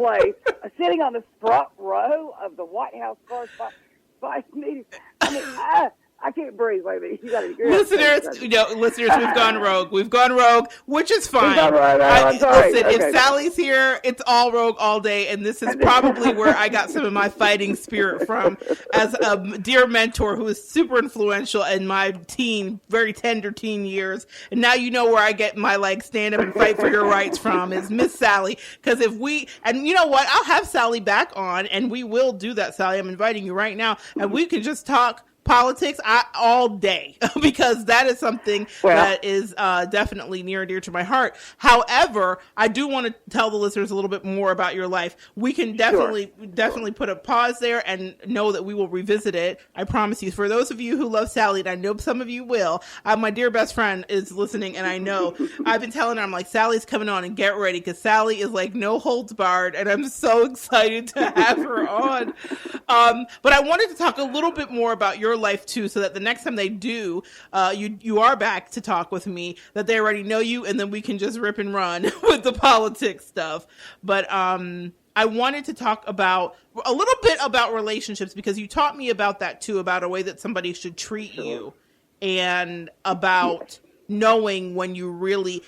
place, sitting on the front row of the White House correspondence meeting. I mean, I can't breathe. Wait a minute. You got to listeners, we've gone rogue. We've gone rogue, which is fine. I'm sorry. Listen, okay. If Sally's here, it's all rogue all day, and this is probably where I got some of my fighting spirit from as a dear mentor who is super influential in my very tender teen years. And now you know where I get my stand up and fight for your rights from is Miss Sally. Because and you know what, I'll have Sally back on, and we will do that, Sally. I'm inviting you right now, and we can just talk politics all day because that is something that is definitely near and dear to my heart. However, I do want to tell the listeners a little bit more about your life. We can definitely put a pause there and know that we will revisit it. I promise you. For those of you who love Sally, and I know some of you will, my dear best friend is listening, and I know I've been telling her, I'm like, Sally's coming on, and get ready because Sally is like no holds barred, and I'm so excited to have her on. But I wanted to talk a little bit more about your life too, so that the next time they do, you are back to talk with me, that they already know you, and then we can just rip and run with the politics stuff. But I wanted to talk about a little bit about relationships, because you taught me about that too, about a way that somebody should treat you, and about knowing when you really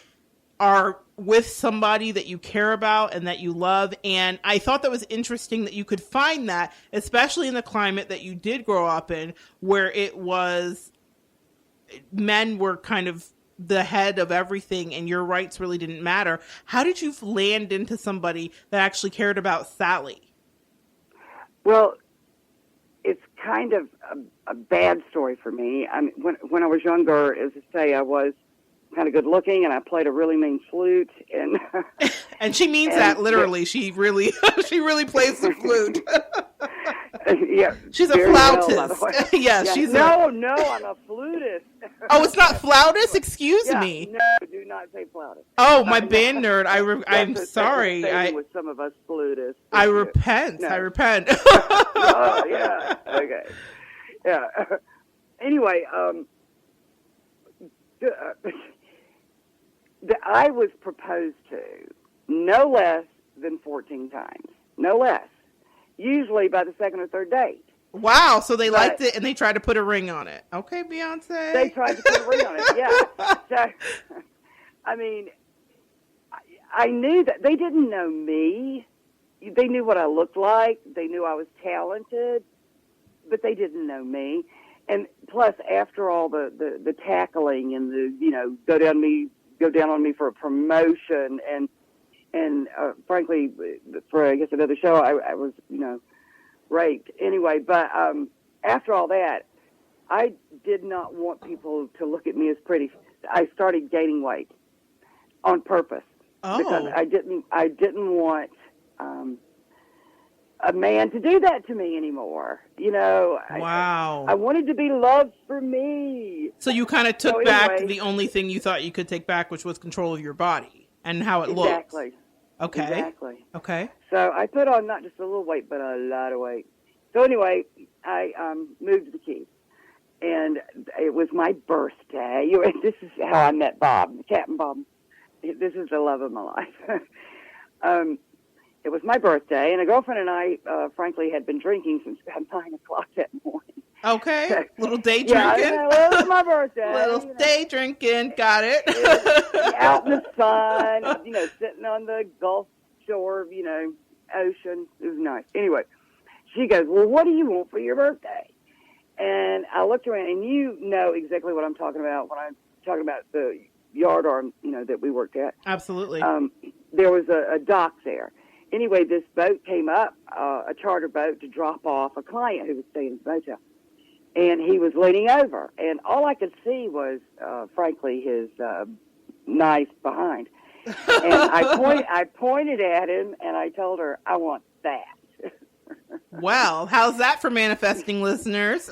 are with somebody that you care about and that you love. And I thought that was interesting that you could find that, especially in the climate that you did grow up in, where it was men were kind of the head of everything and your rights really didn't matter. How did you land into somebody that actually cared about Sally? Well, it's kind of a bad story for me. I mean, when I was younger, as I say, I was kind of good looking, and I played a really mean flute, and and she means that literally. She really plays the flute. Yeah, she's a flautist. Well, yeah, she's no, I'm a flutist. Oh, it's not flautist. Excuse me. No, do not say flautist. Oh, my band nerd. I'm sorry. With some of us flutists. I repent. No. I repent. Yeah. Okay. Yeah. Anyway, I was proposed to no less than 14 times. No less. Usually by the second or third date. Wow, so they liked it and they tried to put a ring on it. Okay, Beyonce. They tried to put a ring on it, yeah. So, I mean, I knew that they didn't know me. They knew what I looked like. They knew I was talented, but they didn't know me. And plus, after all the tackling and the go down on me for a promotion, and frankly, for I guess another show, I was raped anyway. But after all that, I did not want people to look at me as pretty. I started gaining weight on purpose because I didn't want a man to do that to me anymore. Wow. I wanted to be loved for me. So you kind of took back the only thing you thought you could take back, which was control of your body and how it looks. Exactly. Okay. Exactly. Okay. So I put on not just a little weight, but a lot of weight. So anyway, I moved to the Keys. And it was my birthday. This is how I met Bob, Captain Bob. This is the love of my life. It was my birthday, and a girlfriend and I, frankly, had been drinking since about 9 o'clock that morning. Okay, so, little day drinking. Yeah, it was my birthday. Little day drinking, got it. Out in the sun, sitting on the Gulf Shore, ocean. It was nice. Anyway, she goes, well, what do you want for your birthday? And I looked around, and you know exactly what I'm talking about when I'm talking about the yard arm, that we worked at. Absolutely. There was a dock there. Anyway, this boat came up, a charter boat, to drop off a client who was staying in the motel. And he was leaning over. And all I could see was, frankly, his knife behind. And I pointed at him, and I told her, I want that. Well, how's that for manifesting, listeners?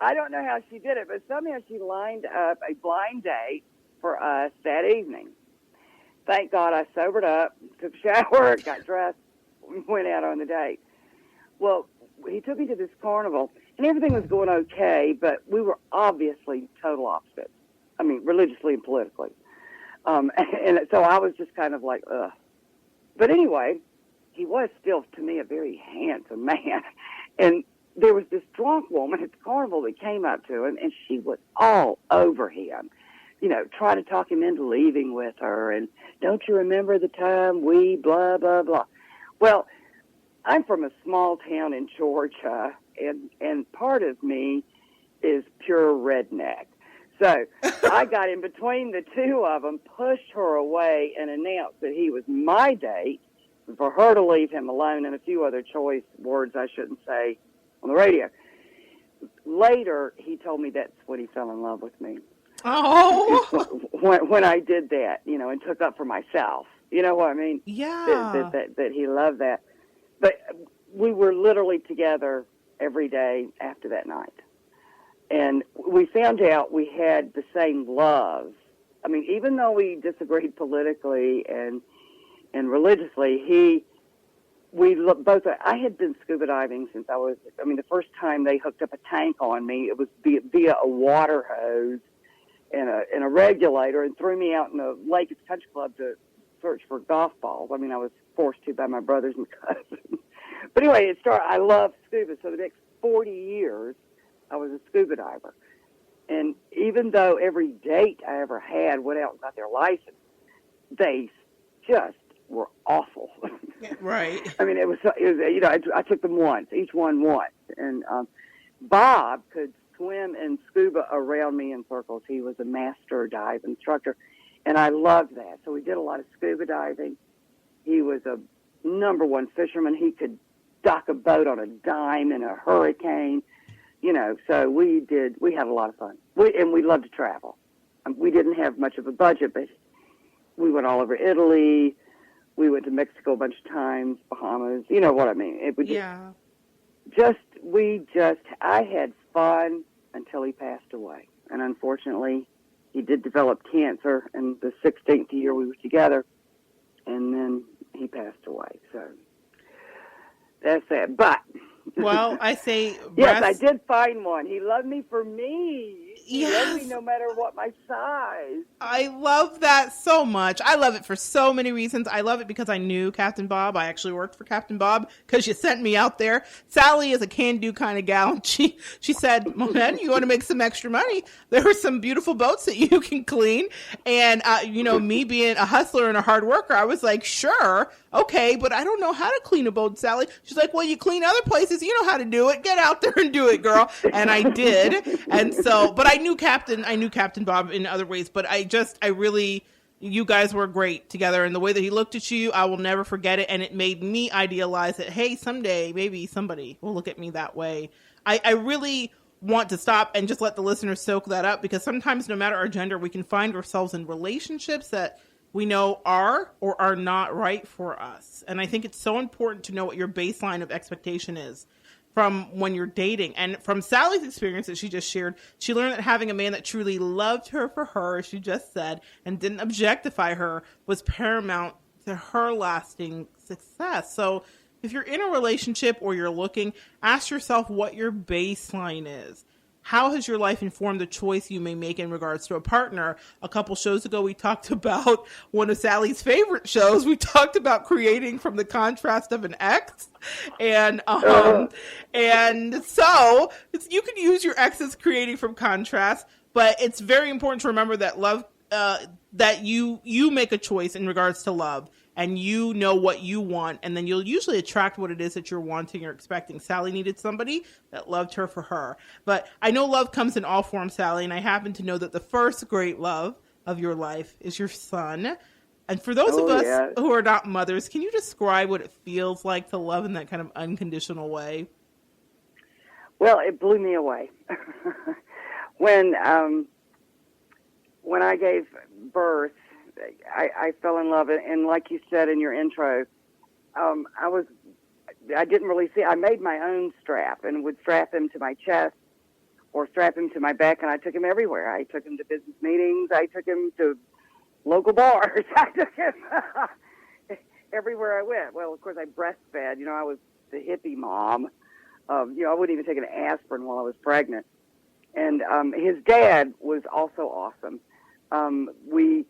I don't know how she did it, but somehow she lined up a blind date for us that evening. Thank God I sobered up, took a shower, got dressed, went out on the date. Well, he took me to this carnival, and everything was going okay, but we were obviously total opposites. I mean, religiously and politically. And so I was just kind of like, ugh. But anyway, he was still, to me, a very handsome man. And there was this drunk woman at the carnival that came up to him, and she was all over him, trying to talk him into leaving with her. And don't you remember the time we blah, blah, blah. Well, I'm from a small town in Georgia, and part of me is pure redneck. So I got in between the two of them, pushed her away, and announced that he was my date, for her to leave him alone, and a few other choice words I shouldn't say on the radio. Later, he told me that's when he fell in love with me. Oh. When I did that, and took up for myself. You know what I mean? Yeah. That he loved that. But we were literally together every day after that night. And we found out we had the same love. I mean, even though we disagreed politically and religiously, I had been scuba diving since the first time they hooked up a tank on me, it was via a water hose and a regulator, and threw me out in the lake at the country club to search for golf balls. I mean, I was forced to by my brothers and cousins. But anyway, I loved scuba. So the next 40 years, I was a scuba diver. And even though every date I ever had went out and got their license, they just were awful. Right. I mean, it was I took them each one once. And Bob could swim and scuba around me in circles. He was a master dive instructor, and I loved that. So we did a lot of scuba diving. He was a number one fisherman. He could dock a boat on a dime in a hurricane. So we had a lot of fun. We loved to travel. We didn't have much of a budget, but we went all over Italy. We went to Mexico a bunch of times, Bahamas. You know what I mean? I had fun until he passed away. And unfortunately, he did develop cancer in the 16th year we were together. And then he passed away. So that's that. But well, I say yes, I did find one. He loved me for me. He loved me no matter what my size. I love that so much. I love it for so many reasons. I love it because I knew Captain Bob. I actually worked for Captain Bob because you sent me out there. Sally is a can-do kind of gal. And she said, Monette, you want to make some extra money? There are some beautiful boats that you can clean. And, me being a hustler and a hard worker, I was like, sure, okay, but I don't know how to clean a boat, Sally. She's like, well, you clean other places. You know how to do it. Get out there and do it, girl. And I did. And so, but I knew Captain Bob in other ways, but you guys were great together, and the way that he looked at you, I will never forget it, and it made me idealize that, hey, someday maybe somebody will look at me that way. I really want to stop and just let the listeners soak that up, because sometimes no matter our gender, we can find ourselves in relationships that we know are or are not right for us. And I think it's so important to know what your baseline of expectation is from when you're dating. And from Sally's experience that she just shared, she learned that having a man that truly loved her for her, as she just said, and didn't objectify her was paramount to her lasting success. So if you're in a relationship or you're looking, ask yourself what your baseline is. How has your life informed the choice you may make in regards to a partner? A couple shows ago, we talked about one of Sally's favorite shows. We talked about creating from the contrast of an ex. And so you can use your ex as creating from contrast, but it's very important to remember that love, that you make a choice in regards to love. And you know what you want, and then you'll usually attract what it is that you're wanting or expecting. Sally needed somebody that loved her for her. But I know love comes in all forms, Sally, and I happen to know that the first great love of your life is your son. And for those of us who are not mothers, can you describe what it feels like to love in that kind of unconditional way? Well, it blew me away. When I gave birth, I fell in love, and like you said in your intro, I didn't really see. I made my own strap and would strap him to my chest or strap him to my back, and I took him everywhere. I took him to business meetings. I took him to local bars. I took him everywhere I went. Well, of course, I breastfed. I was the hippie mom. I wouldn't even take an aspirin while I was pregnant. And his dad was also awesome. We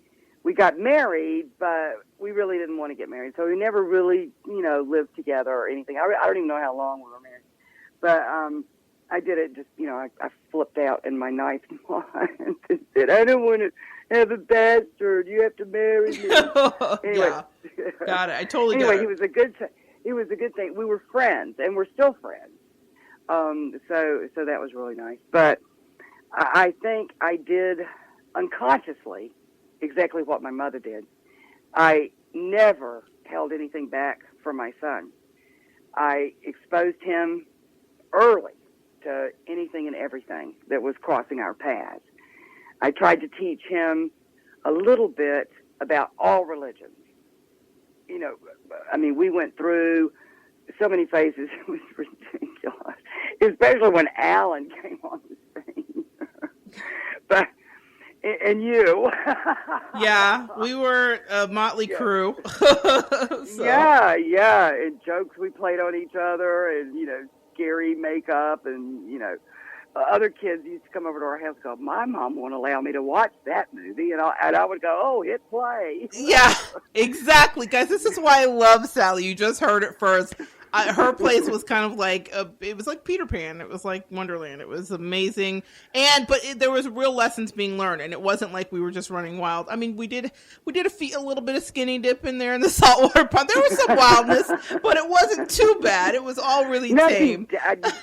we got married, but we really didn't want to get married. So we never really, lived together or anything. I don't even know how long we were married. But I did it just, I flipped out in my ninth month and said, I don't want to have a bastard. You have to marry me. Anyway. Yeah. Got it. I totally anyway, got it. He was a good thing. We were friends, and we're still friends. So that was really nice. But I think I did unconsciously exactly what my mother did. I never held anything back from my son. I exposed him early to anything and everything that was crossing our paths. I tried to teach him a little bit about all religions. We went through so many phases. It was ridiculous, especially when Alan came on the scene. But and you. Yeah, we were a motley crew. So. Yeah, and jokes we played on each other, and scary makeup, and other kids used to come over to our house and go, my mom won't allow me to watch that movie. And I would go, oh, hit play. Yeah, exactly. Guys, this is why I love Sally. You just heard it first. Her place was kind of like, it was like Peter Pan. It was like Wonderland. It was amazing. But there was real lessons being learned. And it wasn't like we were just running wild. I mean, we did a little bit of skinny dip in there in the saltwater pond. There was some wildness, but it wasn't too bad. It was all really tame.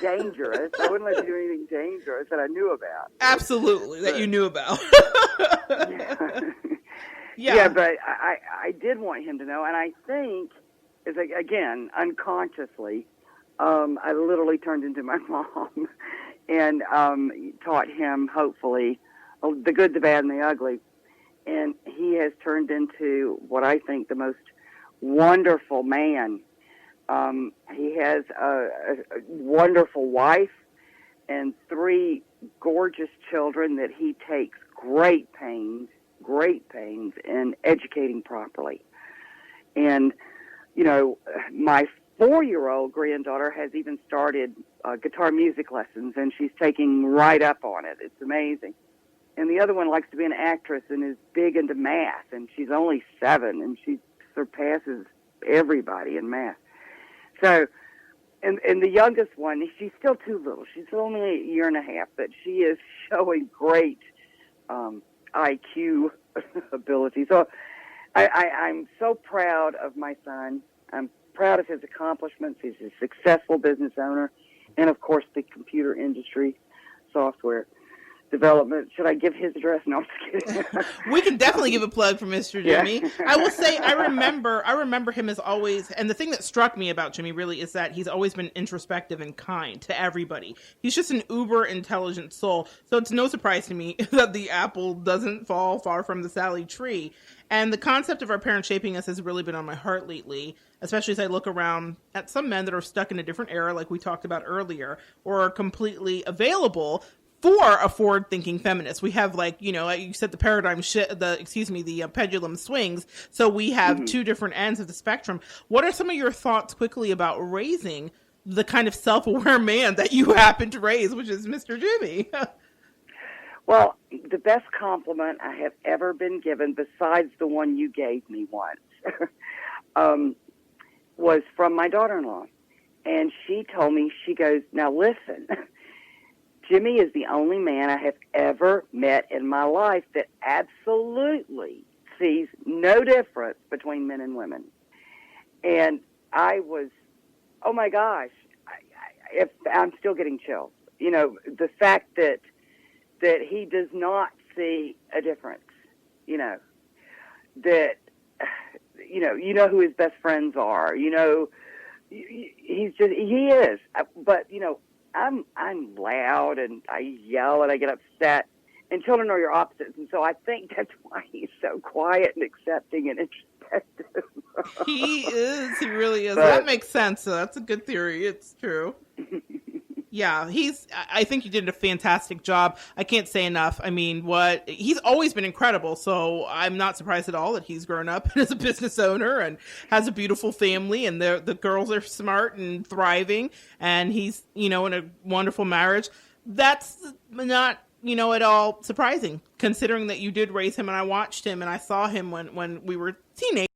Dangerous. I wouldn't let you do anything dangerous that I knew about. Absolutely, that you knew about. Yeah, but I did want him to know, and I think, again, unconsciously, I literally turned into my mom and taught him, hopefully, the good, the bad, and the ugly. And he has turned into what I think the most wonderful man. He has a wonderful wife and 3 gorgeous children that he takes great pains in educating properly. And, my 4-year-old granddaughter has even started guitar music lessons, and she's taking right up on it. It's amazing. And the other one likes to be an actress and is big into math, and she's only 7, and she surpasses everybody in math. So, and the youngest one, she's still too little. She's only a year and a half, but she is showing great IQ ability. So I'm so proud of my son. I'm proud of his accomplishments. He's a successful business owner, and of course the computer industry, software development. Should I give his address? No, I'm just kidding. We can definitely give a plug for Mr. Jimmy. Yeah. I will say I remember him as always, and the thing that struck me about Jimmy really is that he's always been introspective and kind to everybody. He's just an uber intelligent soul. So it's no surprise to me that the apple doesn't fall far from the Sally tree. And the concept of our parents shaping us has really been on my heart lately, especially as I look around at some men that are stuck in a different era, like we talked about earlier, or are completely available for a forward-thinking feminist. We have, like, you said, the paradigm the pendulum swings. So we have two different ends of the spectrum. What are some of your thoughts quickly about raising the kind of self-aware man that you happen to raise, which is Mr. Jimmy? Well, the best compliment I have ever been given, besides the one you gave me once, was from my daughter-in-law. And she told me, she goes, now listen, Jimmy is the only man I have ever met in my life that absolutely sees no difference between men and women. And I was, oh my gosh, I'm still getting chills. The fact that he does not see a difference, that, who his best friends are, he is. But, I'm loud and I yell and I get upset, and children are your opposites. And so I think that's why he's so quiet and accepting and introspective. He is. He really is. That makes sense. So that's a good theory. It's true. Yeah, I think you did a fantastic job. I can't say enough. I mean, he's always been incredible, so I'm not surprised at all that he's grown up as a business owner and has a beautiful family, and the girls are smart and thriving, and he's, in a wonderful marriage. That's not, at all surprising, considering that you did raise him and I watched him and I saw him when we were teenagers.